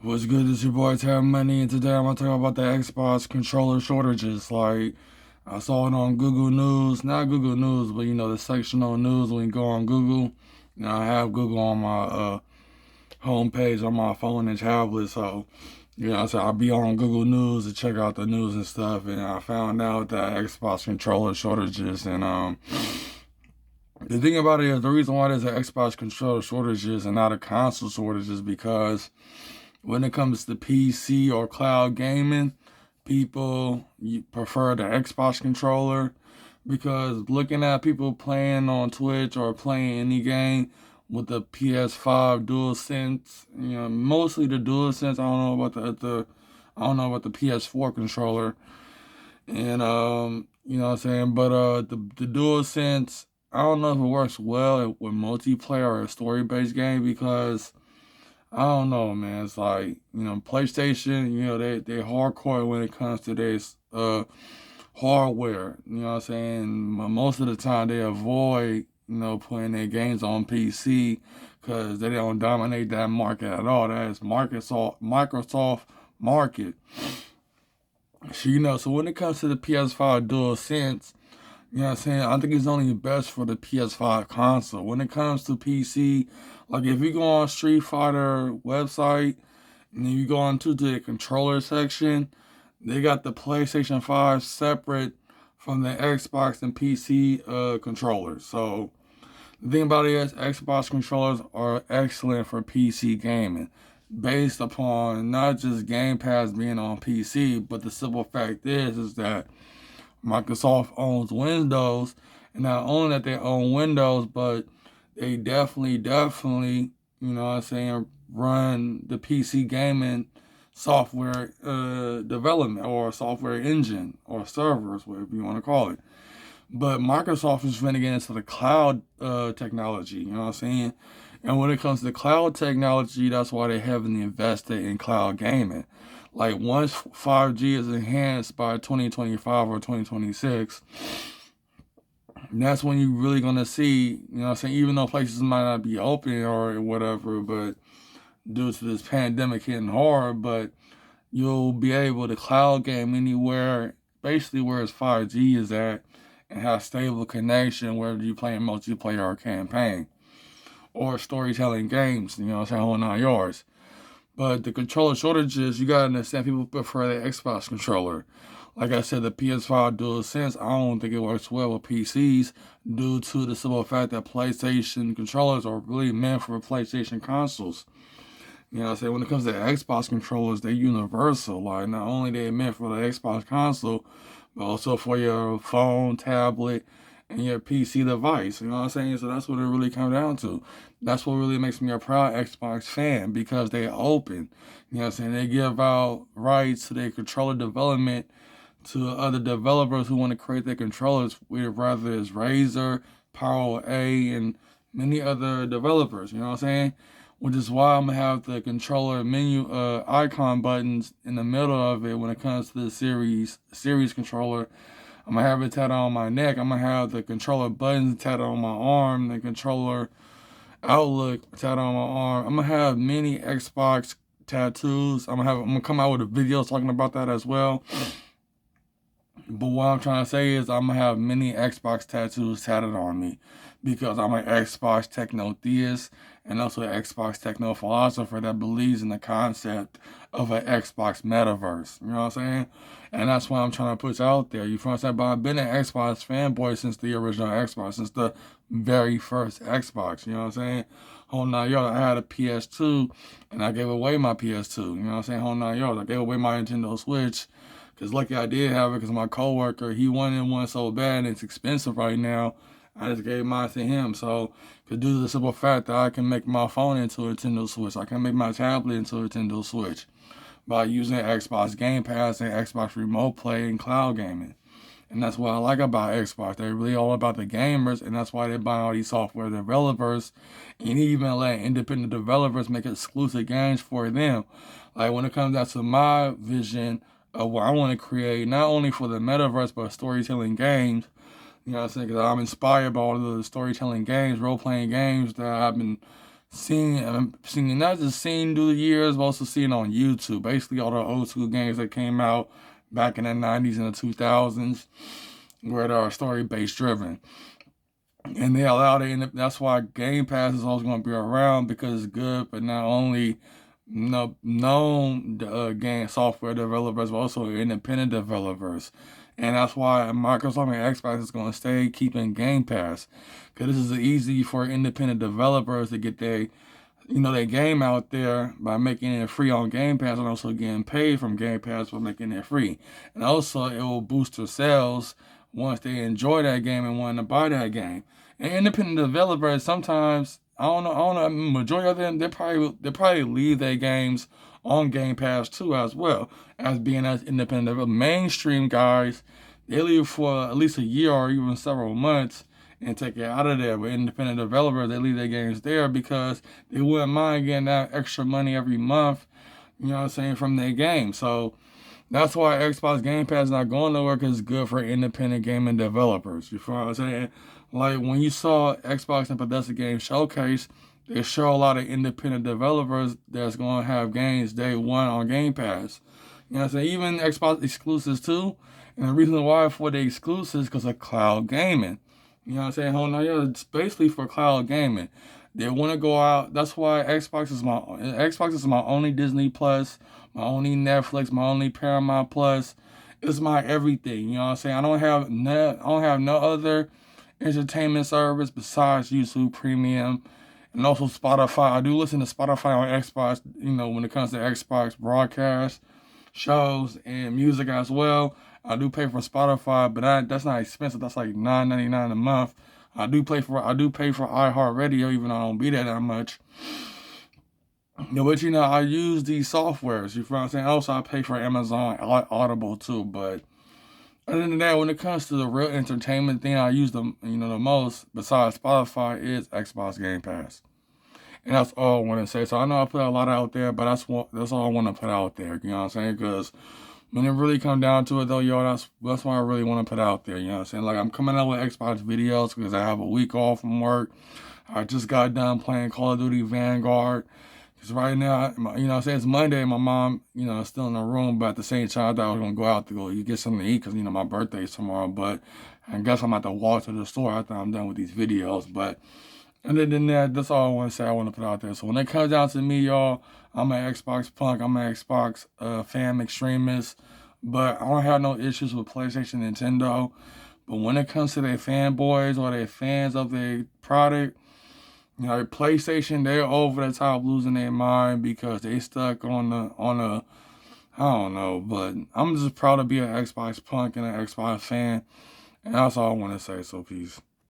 What's good? It's your boy Tab Money, and today I'm gonna talk about the Xbox controller shortages. Like, I saw it on Google News, not Google News, but the section on news when you go on Google. I have Google on my homepage on my phone and tablet, so so I'll be on Google News to check out the news and stuff. And I found out that Xbox controller shortages, and the thing about it is the reason why there's an Xbox controller shortages and not a console shortage is because when it comes to PC or cloud gaming, people prefer the Xbox controller because looking at people playing on Twitch or playing any game with the PS5 DualSense, mostly the DualSense. I don't know about I don't know about the PS4 controller, and you know what I'm saying. But the DualSense, I don't know if it works well with multiplayer or a story-based game because I don't know, man. It's like, PlayStation, they hardcore when it comes to this hardware. You know what I'm saying? Most of the time they avoid, putting their games on PC because they don't dominate that market at all. That is Microsoft market. So when it comes to the PS5 DualSense, you know what I'm saying? I think it's only best for the PS5 console. When it comes to PC, like if you go on Street Fighter website and then you go into the controller section, they got the PlayStation 5 separate from the Xbox and PC controllers. So the thing about it is Xbox controllers are excellent for PC gaming based upon not just Game Pass being on PC, but the simple fact is that Microsoft owns Windows, and not only that they own Windows, but they definitely, run the PC gaming software development or software engine or servers, whatever you want to call it. But Microsoft is trying to get into the cloud technology, you know what I'm saying? And when it comes to cloud technology, that's why they heavily invested in cloud gaming. Like once 5G is enhanced by 2025 or 2026, that's when you're really gonna see, even though places might not be open or whatever, but due to this pandemic hitting hard, but you'll be able to cloud game anywhere, basically where its 5G is at, and have stable connection whether you playing multiplayer or campaign or storytelling games, whole nine yards. But the controller shortages, you gotta understand people prefer the Xbox controller. Like I said, the PS5 DualSense, I don't think it works well with PCs due to the simple fact that PlayStation controllers are really meant for PlayStation consoles. You know what I'm saying? When it comes to Xbox controllers, they're universal. Like, not only they meant for the Xbox console, but also for your phone, tablet, and your PC device. You know what I'm saying? So that's what it really comes down to. That's what really makes me a proud Xbox fan because they open. You know what I'm saying? They give out rights to their controller development to other developers who want to create their controllers, whether it's Razer, Power A, and many other developers. You know what I'm saying? Which is why I'm gonna have the controller menu icon buttons in the middle of it when it comes to the series controller. I'm gonna have it tattooed on my neck. I'm gonna have the controller buttons tattooed on my arm, the controller outlook tattooed on my arm. I'm gonna have many Xbox tattoos. I'm gonna come out with a video talking about that as well. But what I'm trying to say is I'm gonna have many Xbox tattoos tattooed on me because I'm an Xbox techno theist and also an Xbox techno philosopher that believes in the concept of an Xbox metaverse. You know what I'm saying? And that's why I'm trying to put out there. You feel what I'm saying? But I've been an Xbox fanboy since the original Xbox, since the very first Xbox. You know what I'm saying? Whole nine yards. I had a PS2 and I gave away my PS2. You know what I'm saying? Whole nine yards. I gave away my Nintendo Switch. Because lucky I did have it because my coworker, he wanted one so bad and it's expensive right now. I just gave mine to him. So, due to the simple fact that I can make my phone into a Nintendo Switch, I can make my tablet into a Nintendo Switch by using Xbox Game Pass and Xbox Remote Play and cloud gaming. And that's what I like about Xbox. They're really all about the gamers, and that's why they buy all these software developers and even let independent developers make exclusive games for them. Like when it comes down to my vision of what I want to create, not only for the metaverse, but storytelling games. You know what I'm saying? Because I'm inspired by all of the storytelling games, role-playing games that I've been seeing not just seen through the years, but also seen on YouTube. Basically, all the old school games that came out back in the 90s and the 2000s, where they are story based driven. And they allow that's why Game Pass is always going to be around, because it's good, but not only known game software developers, but also independent developers. And that's why Microsoft and Xbox is going to stay keeping Game Pass, because this is easy for independent developers to get their game out there by making it free on Game Pass, and also getting paid from Game Pass for making it free. And also, it will boost their sales once they enjoy that game and want to buy that game. And independent developers, sometimes I don't know, majority of them, they probably leave their games on Game Pass too, as well as being as independent developers. Mainstream guys, they leave for at least a year or even several months and take it out of there. But independent developers, they leave their games there because they wouldn't mind getting that extra money every month, from their game. So that's why Xbox Game Pass is not going nowhere, because it's good for independent gaming developers. You feel what I'm saying? Like when you saw Xbox and Bethesda Games Showcase, they show a lot of independent developers that's going to have games day one on Game Pass. You know what I'm saying? Even Xbox exclusives too. And the reason why for the exclusives is because of cloud gaming. You know what I'm saying? Hold on, yeah, it's basically for cloud gaming. They want to go out. That's why Xbox is my only Disney Plus, my only Netflix, my only Paramount Plus. It's my everything. You know what I'm saying? I don't have no other entertainment service besides YouTube Premium, and also Spotify. I do listen to Spotify on Xbox, when it comes to Xbox broadcast shows and music as well. I do pay for Spotify, but that's not expensive. That's like $9.99 a month. I do pay for iHeartRadio, even though I don't be there that much. But I use these softwares. You feel what I'm saying? Also, I pay for Amazon Audible too. But other than that, when it comes to the real entertainment thing I use the most, besides Spotify, is Xbox Game Pass. And that's all I want to say. So I know I put a lot out there, but that's all I want to put out there. You know what I'm saying? Because when it really come down to it, though, that's why I really want to put out there. You know what I'm saying? Like, I'm coming out with Xbox videos because I have a week off from work. I just got done playing Call of Duty Vanguard. Because right now, it's Monday, my mom, is still in the room, but at the same time, I thought I was going to go out to go get something to eat because, my birthday is tomorrow. But I guess I'm about to walk to the store after I'm done with these videos. But other than that, that's all I want to say I want to put out there. So when it comes down to me, y'all, I'm an Xbox punk. I'm an Xbox fan extremist. But I don't have no issues with PlayStation, Nintendo. But when it comes to their fanboys or their fans of their product, PlayStation, they're over the top losing their mind because they stuck on a I don't know. But I'm just proud to be an Xbox punk and an Xbox fan. And that's all I want to say. So peace.